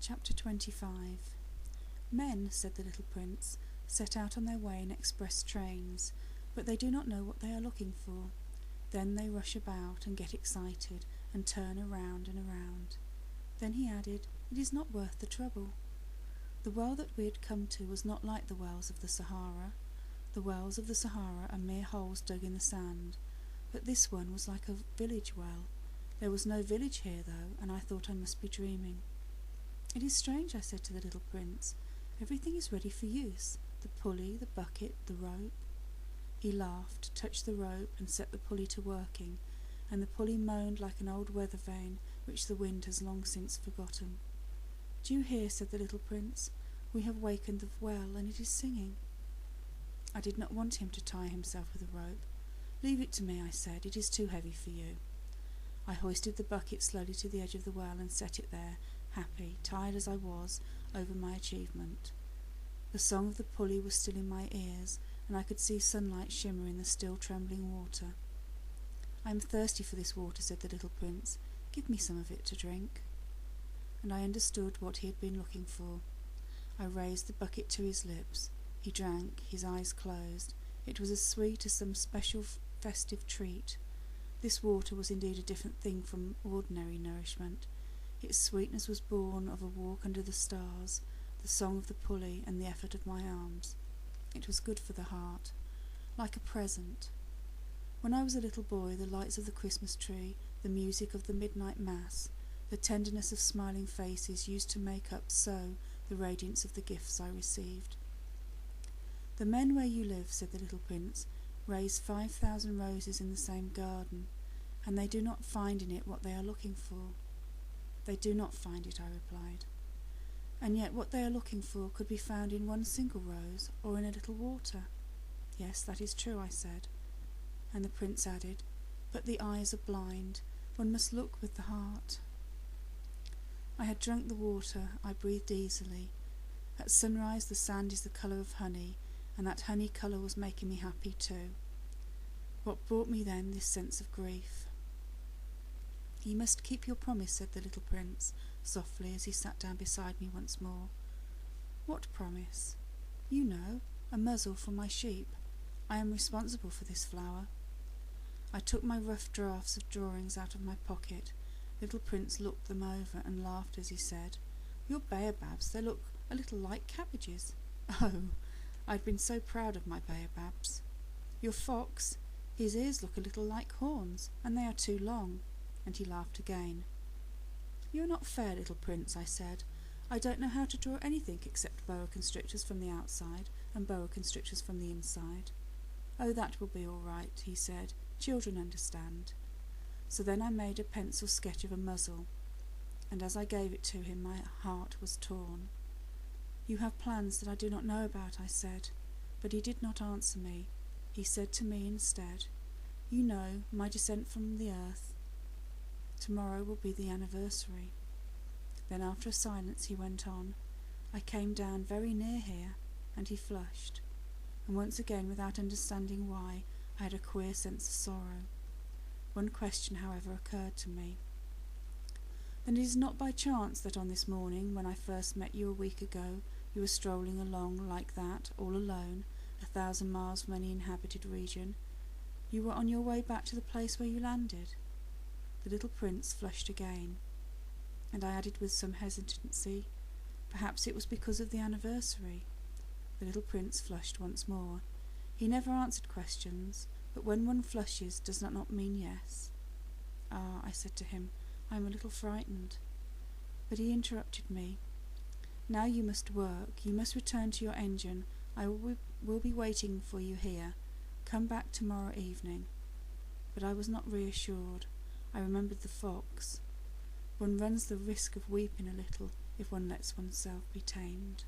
Chapter 25. Men, said the little prince, set out on their way in express trains, but they do not know what they are looking for. Then they rush about and get excited and turn around and around. Then he added, it is not worth the trouble. The well that we had come to was not like the wells of the Sahara. The wells of the Sahara are mere holes dug in the sand, but this one was like a village well. There was no village here, though, and I thought I must be dreaming. It is strange, I said to the little prince. Everything is ready for use, the pulley, the bucket, the rope. He laughed, touched the rope, and set the pulley to working, and the pulley moaned like an old weather vane which the wind has long since forgotten. Do you hear, said the little prince, we have wakened the well, and it is singing. I did not want him to tie himself with a rope. Leave it to me, I said, it is too heavy for you. I hoisted the bucket slowly to the edge of the well and set it there, happy, tired as I was, over my achievement. The song of the pulley was still in my ears, and I could see sunlight shimmer in the still trembling water. I am thirsty for this water, said the little prince. Give me some of it to drink. And I understood what he had been looking for. I raised the bucket to his lips. He drank, his eyes closed. It was as sweet as some special festive treat. This water was indeed a different thing from ordinary nourishment. Its sweetness was born of a walk under the stars, the song of the pulley, and the effort of my arms. It was good for the heart, like a present. When I was a little boy, the lights of the Christmas tree, the music of the midnight mass, the tenderness of smiling faces used to make up so the radiance of the gifts I received. The men where you live, said the little prince, raise 5,000 roses in the same garden, and they do not find in it what they are looking for. They do not find it, I replied. And yet what they are looking for could be found in one single rose, or in a little water. Yes, that is true, I said. And the prince added, but the eyes are blind. One must look with the heart. I had drunk the water. I breathed easily. At sunrise the sand is the colour of honey, and that honey colour was making me happy too. What brought me then this sense of grief? You must keep your promise, said the little prince, softly, as he sat down beside me once more. What promise? You know, a muzzle for my sheep. I am responsible for this flower. I took my rough drafts of drawings out of my pocket. Little prince looked them over and laughed as he said, Your baobabs, they look a little like cabbages. Oh, I'd been so proud of my baobabs. Your fox, his ears look a little like horns, and they are too long. And he laughed again. You are not fair, little prince, I said. I don't know how to draw anything except boa constrictors from the outside and boa constrictors from the inside. Oh, that will be all right, he said. Children understand. So then I made a pencil sketch of a muzzle, and as I gave it to him my heart was torn. You have plans that I do not know about, I said, but he did not answer me. He said to me instead, You know, my descent from the earth. Tomorrow will be the anniversary. Then after a silence he went on, I came down very near here, and he flushed, and once again, without understanding why, I had a queer sense of sorrow. One question, however, occurred to me. Then it is not by chance that on this morning, when I first met you a week ago, you were strolling along like that, all alone, 1,000 miles from any inhabited region. You were on your way back to the place where you landed. The little prince flushed again, and I added with some hesitancy, Perhaps it was because of the anniversary. The little prince flushed once more. He never answered questions, but when one flushes does that not mean yes? Ah, I said to him, I am a little frightened. But he interrupted me. Now you must work. You must return to your engine. I will be waiting for you here. Come back tomorrow evening. But I was not reassured. I remembered the fox. One runs the risk of weeping a little if one lets oneself be tamed.